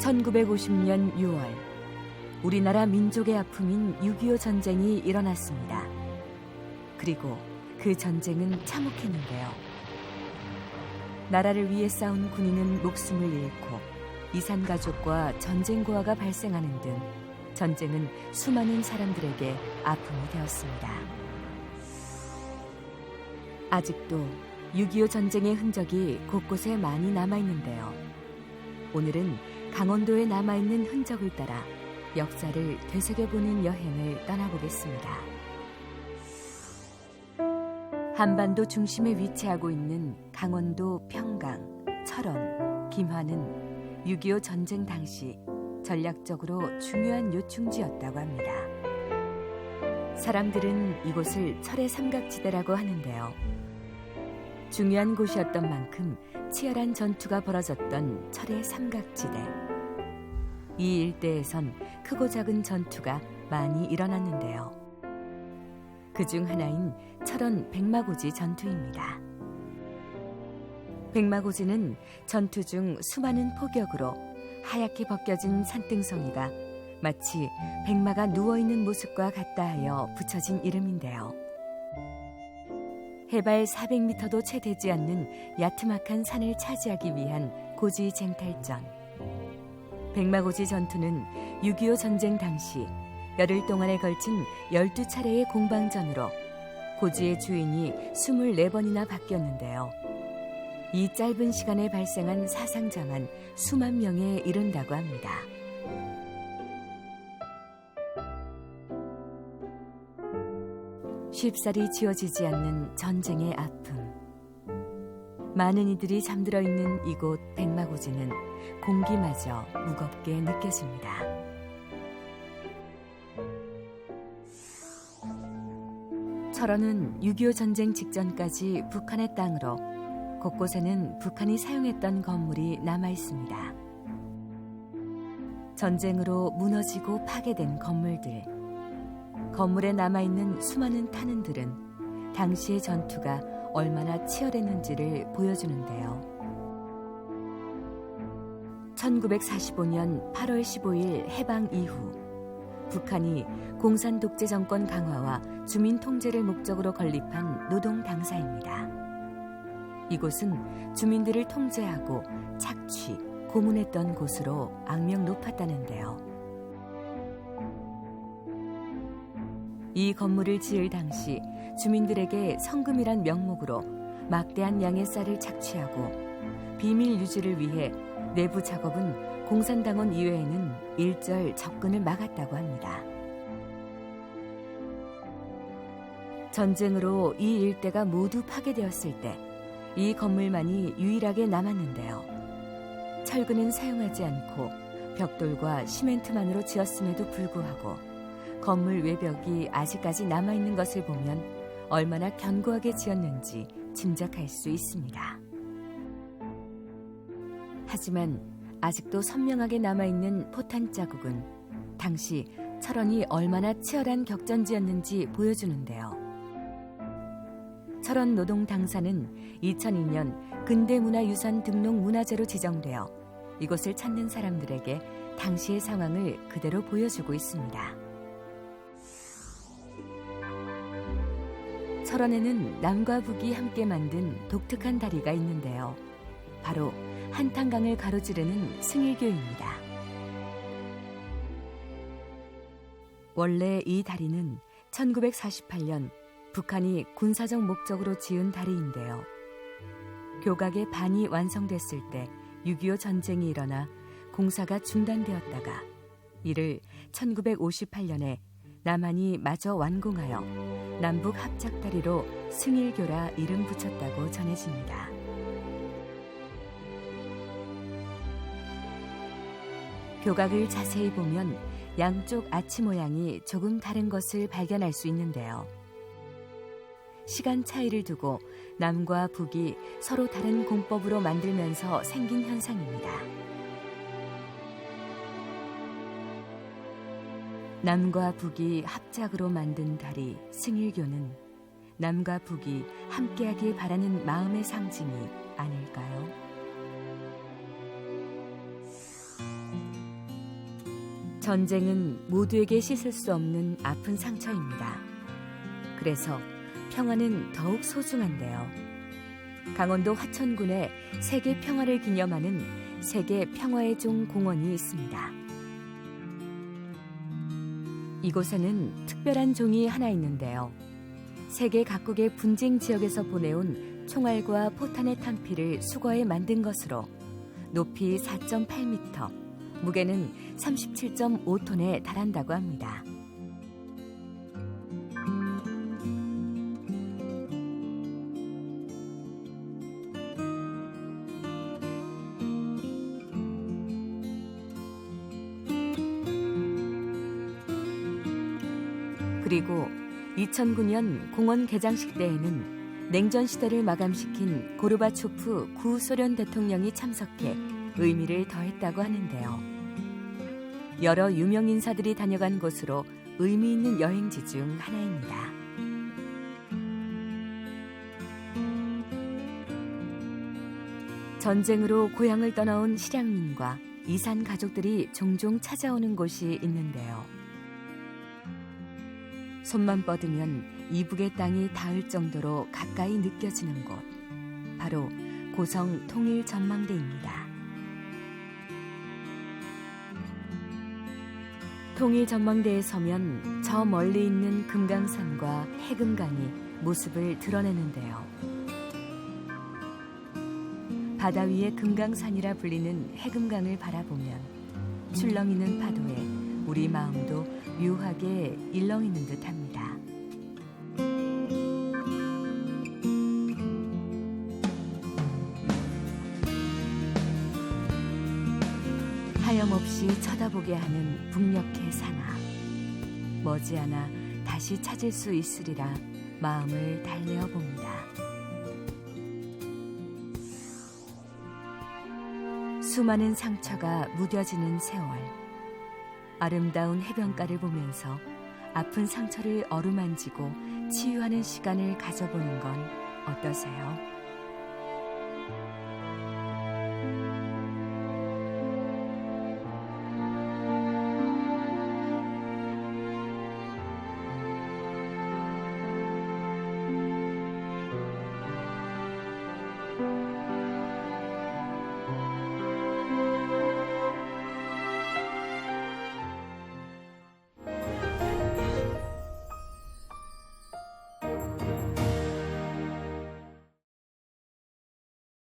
1950년 6월 우리나라 민족의 아픔인 6.25 전쟁이 일어났습니다. 그리고 그 전쟁은 참혹했는데요. 나라를 위해 싸운 군인은 목숨을 잃고 이산가족과 전쟁고아가 발생하는 등 전쟁은 수많은 사람들에게 아픔이 되었습니다. 아직도 6.25 전쟁의 흔적이 곳곳에 많이 남아있는데요. 오늘은 강원도에 남아있는 흔적을 따라 역사를 되새겨보는 여행을 떠나보겠습니다. 한반도 중심에 위치하고 있는 강원도 평강, 철원, 김화는 6.25 전쟁 당시 전략적으로 중요한 요충지였다고 합니다. 사람들은 이곳을 철의 삼각지대라고 하는데요. 중요한 곳이었던 만큼 치열한 전투가 벌어졌던 철의 삼각지대. 이 일대에선 크고 작은 전투가 많이 일어났는데요. 그중 하나인 철원 백마고지 전투입니다. 백마고지는 전투 중 수많은 포격으로 하얗게 벗겨진 산등성이가 마치 백마가 누워있는 모습과 같다 하여 붙여진 이름인데요. 해발 400m도 채 되지 않는 야트막한 산을 차지하기 위한 고지 쟁탈전. 백마고지 전투는 6.25 전쟁 당시 열흘 동안에 걸친 12차례의 공방전으로 고지의 주인이 24번이나 바뀌었는데요. 이 짧은 시간에 발생한 사상자만 수만 명에 이른다고 합니다. 쉽사리 지워지지 않는 전쟁의 아픔. 많은 이들이 잠들어 있는 이곳 백마고지는 공기마저 무겁게 느껴집니다. 철원은 6.25 전쟁 직전까지 북한의 땅으로 곳곳에는 북한이 사용했던 건물이 남아 있습니다. 전쟁으로 무너지고 파괴된 건물들. 건물에 남아있는 수많은 탄흔들은 당시의 전투가 얼마나 치열했는지를 보여주는데요. 1945년 8월 15일 해방 이후 북한이 공산 독재 정권 강화와 주민 통제를 목적으로 건립한 노동당사입니다. 이곳은 주민들을 통제하고 착취, 고문했던 곳으로 악명 높았다는데요. 이 건물을 지을 당시 주민들에게 성금이란 명목으로 막대한 양의 쌀을 착취하고 비밀 유지를 위해 내부 작업은 공산당원 이외에는 일절 접근을 막았다고 합니다. 전쟁으로 이 일대가 모두 파괴되었을 때 이 건물만이 유일하게 남았는데요. 철근은 사용하지 않고 벽돌과 시멘트만으로 지었음에도 불구하고 건물 외벽이 아직까지 남아있는 것을 보면 얼마나 견고하게 지었는지 짐작할 수 있습니다. 하지만 아직도 선명하게 남아있는 포탄 자국은 당시 철원이 얼마나 치열한 격전지였는지 보여주는데요. 철원 노동당사는 2002년 근대문화유산 등록 문화재로 지정되어 이곳을 찾는 사람들에게 당시의 상황을 그대로 보여주고 있습니다. 철원에는 남과 북이 함께 만든 독특한 다리가 있는데요. 바로 한탄강을 가로지르는 승일교입니다. 원래 이 다리는 1948년 북한이 군사적 목적으로 지은 다리인데요. 교각의 반이 완성됐을 때 6.25 전쟁이 일어나 공사가 중단되었다가 이를 1958년에 남한이 마저 완공하여 남북 합작다리로 승일교라 이름 붙였다고 전해집니다. 교각을 자세히 보면 양쪽 아치 모양이 조금 다른 것을 발견할 수 있는데요. 시간 차이를 두고 남과 북이 서로 다른 공법으로 만들면서 생긴 현상입니다. 남과 북이 합작으로 만든 다리 승일교는 남과 북이 함께하길 바라는 마음의 상징이 아닐까요? 전쟁은 모두에게 씻을 수 없는 아픈 상처입니다. 그래서 평화는 더욱 소중한데요. 강원도 화천군에 세계 평화를 기념하는 세계 평화의 종 공원이 있습니다. 이곳에는 특별한 종이 하나 있는데요. 세계 각국의 분쟁 지역에서 보내온 총알과 포탄의 탄피를 수거해 만든 것으로 높이 4.8m, 무게는 37.5톤에 달한다고 합니다. 그리고 2009년 공원 개장식 때에는 냉전 시대를 마감시킨 고르바초프 구소련 대통령이 참석해 의미를 더했다고 하는데요. 여러 유명 인사들이 다녀간 곳으로 의미 있는 여행지 중 하나입니다. 전쟁으로 고향을 떠나온 실향민과 이산 가족들이 종종 찾아오는 곳이 있는데요. 손만 뻗으면 이북의 땅이 닿을 정도로 가까이 느껴지는 곳, 바로 고성 통일전망대입니다. 통일전망대에 서면 저 멀리 있는 금강산과 해금강이 모습을 드러내는데요. 바다 위의 금강산이라 불리는 해금강을 바라보면 출렁이는 파도에 우리 마음도 묘하게 일렁이는 듯합니다. 하염없이 쳐다보게 하는 북녘의 산하. 머지않아 다시 찾을 수 있으리라 마음을 달래어 봅니다. 수많은 상처가 무뎌지는 세월. 아름다운 해변가를 보면서 아픈 상처를 어루만지고 치유하는 시간을 가져보는 건 어떠세요?